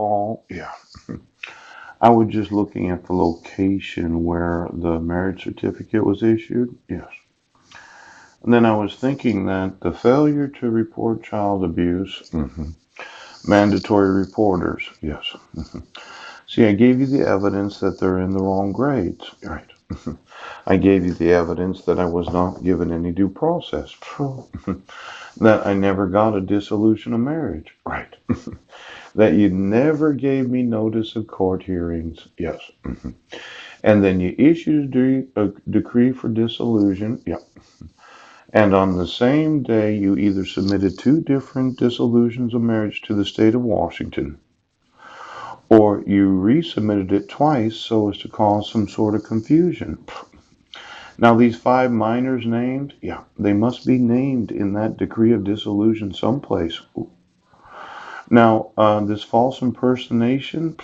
fall, yeah, I was just looking at the location where the marriage certificate was issued. Yes. And then I was thinking that the failure to report child abuse, mandatory reporters, yes. See, I gave you the evidence that they're in the wrong grades. Right. I gave you the evidence that I was not given any due process. That I never got a dissolution of marriage. Right. That you never gave me notice of court hearings. Yes. And then you issued a decree for dissolution. Yeah. And on the same day, you either submitted two different dissolutions of marriage to the state of Washington, or you resubmitted it twice so as to cause some sort of confusion. Now, these five minors named, yeah, they must be named in that decree of dissolution someplace. Now, this false impersonation,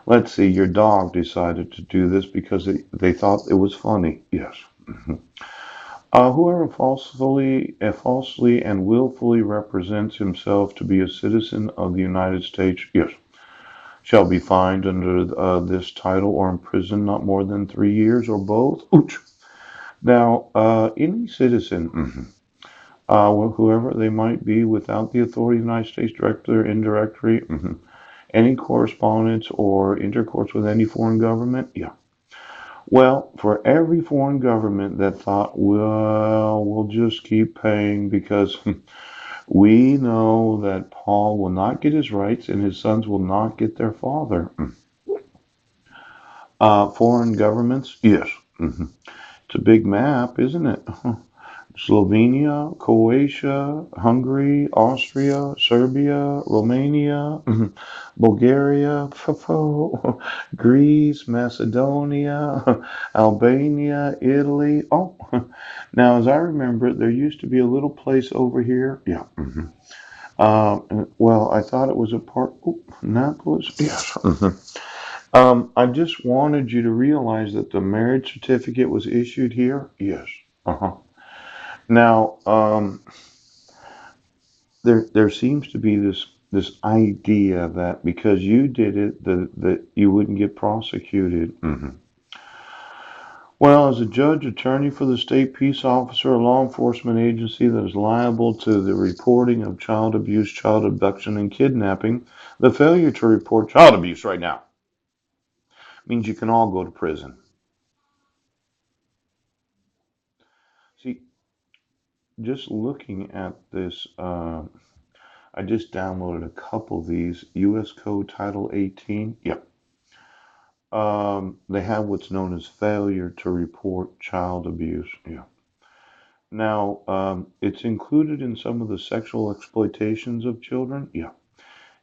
let's see, your dog decided to do this because they thought it was funny. Yes. Whoever falsely and willfully represents himself to be a citizen of the United States, yes, shall be fined under this title or imprisoned not more than 3 years or both. Ouch. Now, any citizen, whoever they might be, without the authority of the United States directly or indirectly, any correspondence or intercourse with any foreign government, yeah. Well, for every foreign government that thought, well, we'll just keep paying because we know that Paul will not get his rights and his sons will not get their father. Foreign governments, yes. It's a big map, isn't it? Slovenia, Croatia, Hungary, Austria, Serbia, Romania, Bulgaria, Greece, Macedonia, Albania, Italy. Oh, now as I remember it, there used to be a little place over here. Yeah. Well, I thought it was a part. Oh, Naples. Yes. I just wanted you to realize that the marriage certificate was issued here. Yes. Uh-huh. Now, there seems to be this idea that because you did it, that you wouldn't get prosecuted. Well, as a judge, attorney for the state peace officer or law enforcement agency that is liable to the reporting of child abuse, child abduction, and kidnapping, the failure to report child abuse right now means you can all go to prison. See, just looking at this, I just downloaded a couple of these. U.S. Code Title 18. Yep. They have what's known as failure to report child abuse. Yeah. Now, it's included in some of the sexual exploitations of children. Yeah.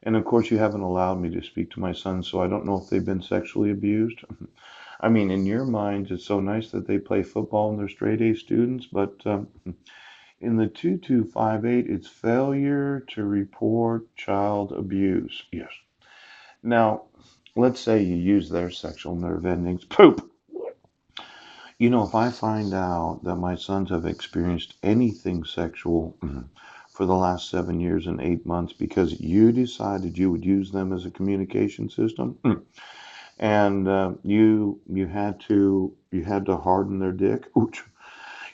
And of course, you haven't allowed me to speak to my sons, so I don't know if they've been sexually abused. I mean, in your minds, it's so nice that they play football and they're straight A students, but in the 2258, it's failure to report child abuse. Yes. Now, let's say you use their sexual nerve endings. Poop. You know, if I find out that my sons have experienced anything sexual for the last 7 years and 8 months because you decided you would use them as a communication system, and you had to harden their dick. Ouch.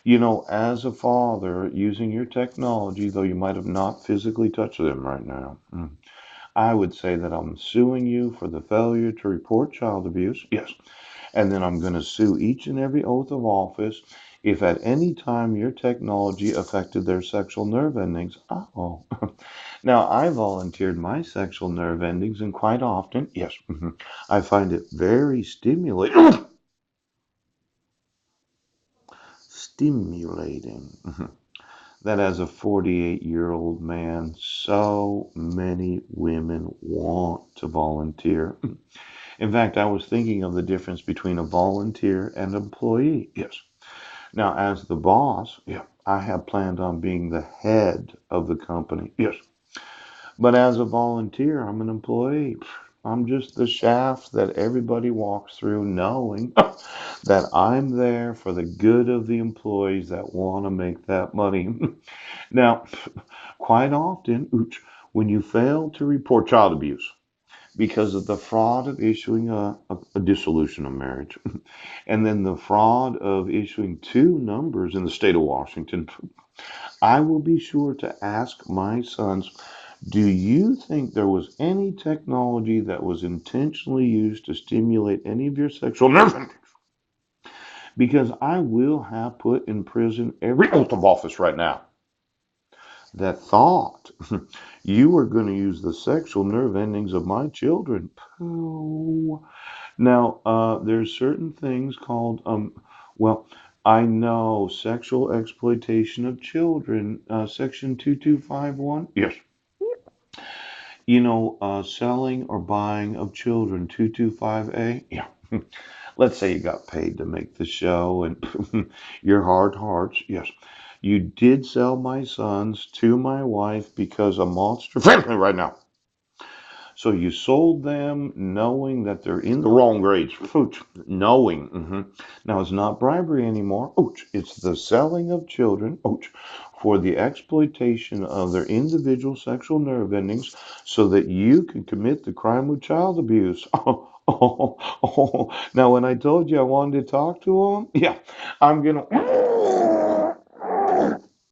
You know, as a father, using your technology, though you might have not physically touched them right now, I would say that I'm suing you for the failure to report child abuse. Yes. And then I'm going to sue each and every oath of office if at any time your technology affected their sexual nerve endings. Oh. Now, I volunteered my sexual nerve endings, and quite often, yes, I find it very stimulating. Stimulating. That as a 48-year-old man, so many women want to volunteer. In fact, I was thinking of the difference between a volunteer and employee. Yes. Now, as the boss, yeah, I have planned on being the head of the company. Yes. But as a volunteer, I'm an employee. I'm just the shaft that everybody walks through knowing that I'm there for the good of the employees that want to make that money. Now, quite often, When you fail to report child abuse because of the fraud of issuing a dissolution of marriage, and then the fraud of issuing two numbers in the state of Washington, I will be sure to ask my sons, do you think there was any technology that was intentionally used to stimulate any of your sexual nerve endings? Because I will have put in prison every oath of office right now that thought you were going to use the sexual nerve endings of my children. Pooh. Now, there's certain things called, well, I know sexual exploitation of children, section 2251. Yes. Selling or buying of children, 225A. Yeah. Let's say you got paid to make the show and your hard hearts. Yes. You did sell my sons to my wife because a monster family right now. So you sold them knowing that they're in the wrong grades. Ouch. Knowing. Now it's not bribery anymore. Ouch. It's the selling of children. Ouch. For the exploitation of their individual sexual nerve endings so that you can commit the crime of child abuse. Oh. Now, when I told you I wanted to talk to them, yeah, I'm going to.